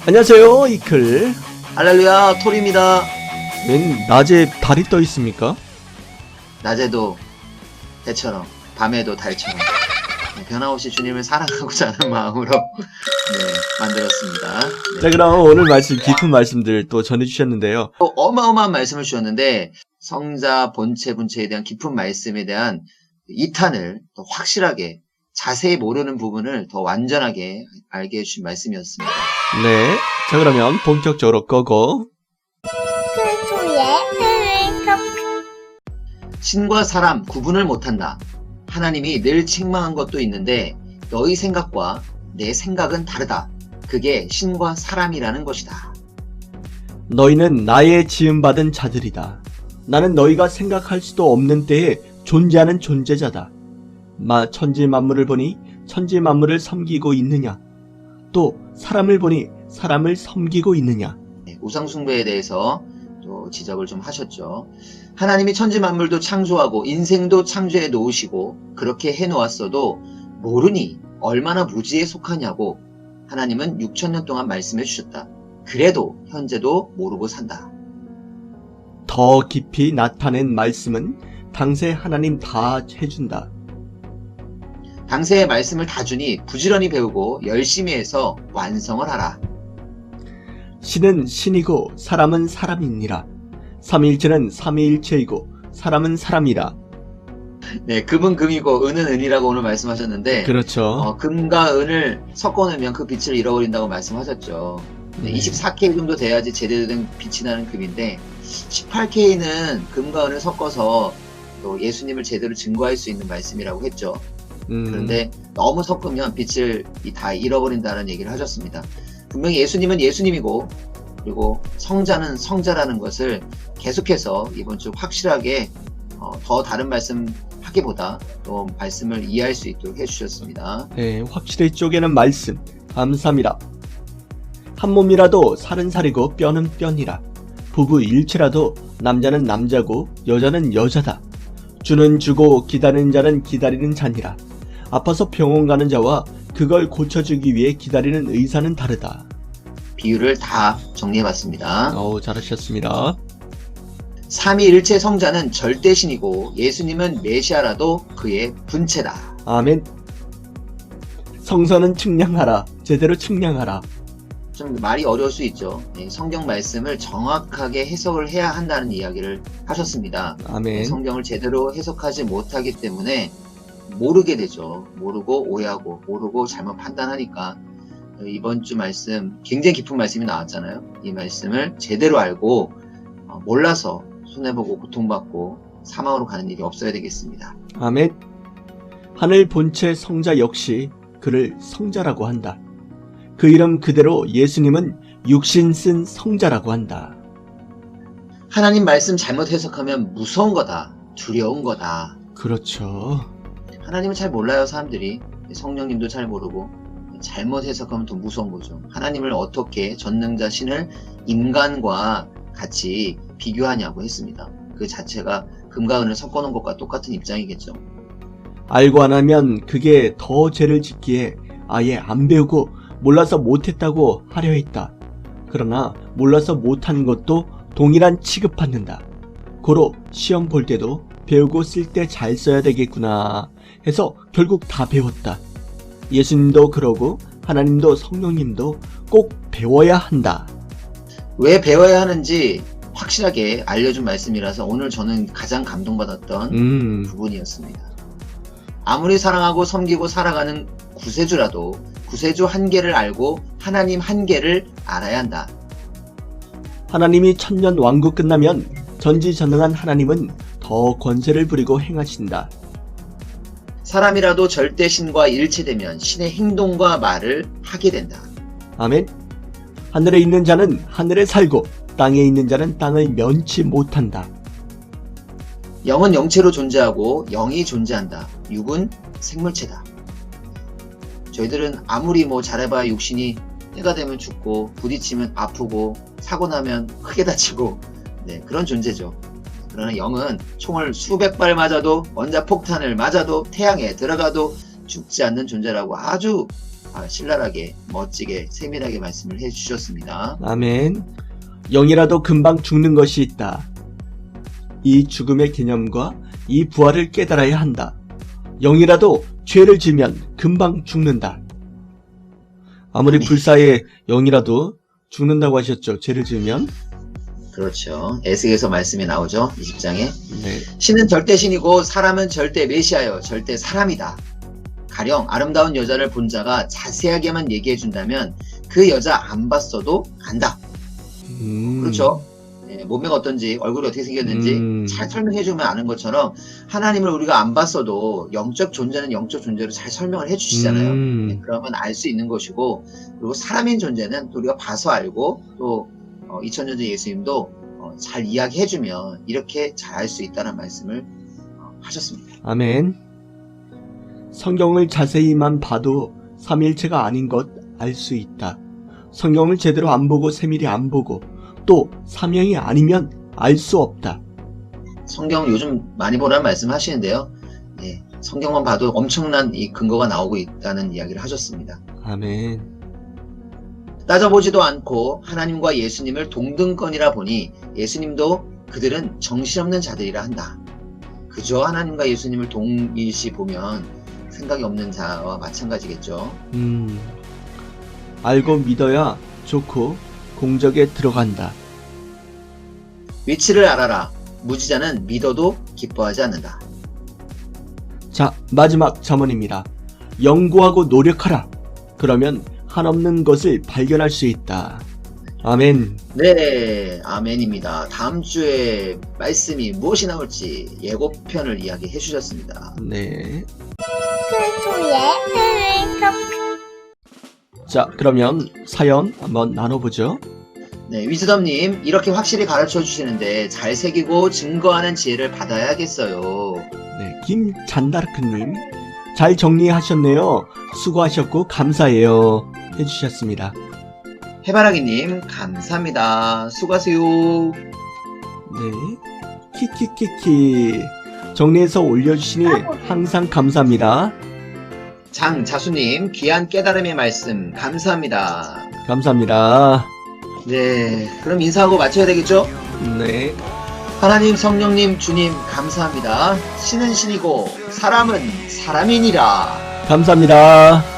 안녕하세요, 이클. 할렐루야, 톨입니다. 웬 낮에 달이 떠 있습니까? 낮에도 해처럼, 밤에도 달처럼 변함없이 주님을 사랑하고자 하는 마음으로 만들었습니다. 자, 그럼 오늘 말씀, 깊은 말씀들 또 전해주셨는데요. 또 어마어마한 말씀을 주셨는데 성자, 본체, 분체에 대한 깊은 말씀에 대한 2탄을 더 확실하게 자세히 모르는 부분을 더 완전하게 알게 해주신 말씀이었습니다. 네. 자, 그러면 본격적으로 꺼고. 신과 사람 구분을 못한다. 하나님이 늘 책망한 것도 있는데 너희 생각과 내 생각은 다르다. 그게 신과 사람이라는 것이다. 너희는 나의 지음받은 자들이다. 나는 너희가 생각할 수도 없는 때에 존재하는 존재자다. 천지 만물을 보니 천지 만물을 섬기고 있느냐? 또 사람을 보니 사람을 섬기고 있느냐? 우상숭배에 대해서 또 지적을 좀 하셨죠. 하나님이 천지 만물도 창조하고 인생도 창조해 놓으시고 그렇게 해 놓았어도 모르니 얼마나 무지에 속하냐고 하나님은 6,000년 동안 말씀해 주셨다. 그래도 현재도 모르고 산다. 더 깊이 나타낸 말씀은 당세 하나님 다 해준다. 당세의 말씀을 다 주니 부지런히 배우고 열심히 해서 완성을 하라. 신은 신이고 사람은 사람이니라. 삼위일체는 삼위일체이고 사람은 사람이라. 네, 금은 금이고 은은 은이라고 오늘 말씀하셨는데 그렇죠. 금과 은을 섞어내면 그 빛을 잃어버린다고 말씀하셨죠. 네, 24K 정도 돼야지 제대로 된 빛이 나는 금인데 18K는 금과 은을 섞어서 또 예수님을 제대로 증거할 수 있는 말씀이라고 했죠. 그런데 너무 섞으면 빛을 다 잃어버린다는 얘기를 하셨습니다. 분명히 예수님은 예수님이고 그리고 성자는 성자라는 것을 계속해서 이번 주 확실하게 더 다른 말씀 하기보다 또 말씀을 이해할 수 있도록 해주셨습니다. 네, 확실히 쪼개는 말씀 감사합니다. 한 몸이라도 살은 살이고 뼈는 뼈니라. 부부 일체라도 남자는 남자고 여자는 여자다. 주는 주고 기다리는 자는 기다리는 자니라. 아파서 병원 가는 자와 그걸 고쳐주기 위해 기다리는 의사는 다르다. 비유를 다 정리해봤습니다. 잘하셨습니다. 삼위일체 성자는 절대신이고 예수님은 메시아라도 그의 분체다. 아멘. 성서는 측량하라. 제대로 측량하라. 좀 말이 어려울 수 있죠. 성경 말씀을 정확하게 해석을 해야 한다는 이야기를 하셨습니다. 아멘. 성경을 제대로 해석하지 못하기 때문에 모르게 되죠. 모르고 오해하고 모르고 잘못 판단하니까 이번 주 말씀 굉장히 깊은 말씀이 나왔잖아요. 이 말씀을 제대로 알고 몰라서 손해보고 고통받고 사망으로 가는 일이 없어야 되겠습니다. 아멘. 하늘 본체 성자 역시 그를 성자라고 한다. 그 이름 그대로 예수님은 육신 쓴 성자라고 한다. 하나님 말씀 잘못 해석하면 무서운 거다. 두려운 거다. 그렇죠. 하나님을 잘 몰라요, 사람들이. 성령님도 잘 모르고 잘못 해석하면 더 무서운 거죠. 하나님을 어떻게 전능자 신을 인간과 같이 비교하냐고 했습니다. 그 자체가 금과 은을 섞어놓은 것과 똑같은 입장이겠죠. 알고 안 하면 그게 더 죄를 짓기에 아예 안 배우고 몰라서 못했다고 하려 했다. 그러나 몰라서 못한 것도 동일한 취급받는다. 고로 시험 볼 때도 배우고 쓸 때 잘 써야 되겠구나 해서 결국 다 배웠다. 예수님도 그러고 하나님도 성령님도 꼭 배워야 한다. 왜 배워야 하는지 확실하게 알려준 말씀이라서 오늘 저는 가장 감동받았던 부분이었습니다. 아무리 사랑하고 섬기고 살아가는 구세주라도 구세주 한계를 알고 하나님 한계를 알아야 한다. 하나님이 천년 왕국 끝나면 전지전능한 하나님은 더 권세를 부리고 행하신다. 사람이라도 절대 신과 일체되면 신의 행동과 말을 하게 된다. 아멘. 하늘에 있는 자는 하늘에 살고 땅에 있는 자는 땅을 면치 못한다. 영은 영체로 존재하고 영이 존재한다. 육은 생물체다. 저희들은 아무리 잘해봐야 육신이 때가 되면 죽고 부딪히면 아프고 사고 나면 크게 다치고 그런 존재죠. 그러나 영은 총을 수백 발 맞아도 원자폭탄을 맞아도 태양에 들어가도 죽지 않는 존재라고 아주 신랄하게 멋지게 세밀하게 말씀을 해주셨습니다. 아멘. 영이라도 금방 죽는 것이 있다. 이 죽음의 개념과 이 부활을 깨달아야 한다. 영이라도 죄를 지면 금방 죽는다. 아무리 불사의 영이라도 죽는다고 하셨죠. 죄를 지으면. 그렇죠. 에스겔서 말씀이 나오죠. 20장에. 네. 신은 절대 신이고 사람은 절대 메시아요. 절대 사람이다. 가령 아름다운 여자를 본 자가 자세하게만 얘기해 준다면 그 여자 안 봤어도 안다. 그렇죠. 네, 몸매가 어떤지 얼굴이 어떻게 생겼는지 잘 설명해주면 아는 것처럼 하나님을 우리가 안 봤어도 영적 존재는 영적 존재로 잘 설명을 해주시잖아요. 네, 그러면 알 수 있는 것이고, 그리고 사람인 존재는 또 우리가 봐서 알고 또 2000년 전 예수님도 잘 이야기해주면 이렇게 잘 알 수 있다는 말씀을 하셨습니다. 아멘. 성경을 자세히만 봐도 삼위일체가 아닌 것 알 수 있다. 성경을 제대로 안 보고 세밀히 안 보고 또 삼형이 아니면 알 수 없다. 성경 요즘 많이 보라는 말씀 하시는데요. 네, 성경만 봐도 엄청난 이 근거가 나오고 있다는 이야기를 하셨습니다. 아멘. 따져보지도 않고 하나님과 예수님을 동등권이라 보니 예수님도 그들은 정신없는 자들이라 한다. 그저 하나님과 예수님을 동일시 보면 생각이 없는 자와 마찬가지겠죠. 알고 믿어야 좋고 공적에 들어간다. 위치를 알아라. 무지자는 믿어도 기뻐하지 않는다. 자, 마지막 잠언입니다. 연구하고 노력하라. 그러면 한없는 것을 발견할 수 있다. 아멘. 네, 아멘입니다. 다음 주에 말씀이 무엇이 나올지 예고편을 이야기해 주셨습니다. 네. 그 자, 그러면 사연 한번 나눠보죠. 네, 위즈덤님 이렇게 확실히 가르쳐 주시는데 잘 새기고 증거하는 지혜를 받아야겠어요. 네, 김잔다르크님 잘 정리하셨네요. 수고하셨고 감사해요. 해주셨습니다. 해바라기님 감사합니다. 수고하세요. 네, 키키키키 정리해서 올려주시니 항상 감사합니다. 장자수님 귀한 깨달음의 말씀 감사합니다. 감사합니다. 네, 그럼 인사하고 마쳐야 되겠죠? 네, 하나님, 성령님, 주님 감사합니다. 신은 신이고 사람은 사람이니라. 감사합니다.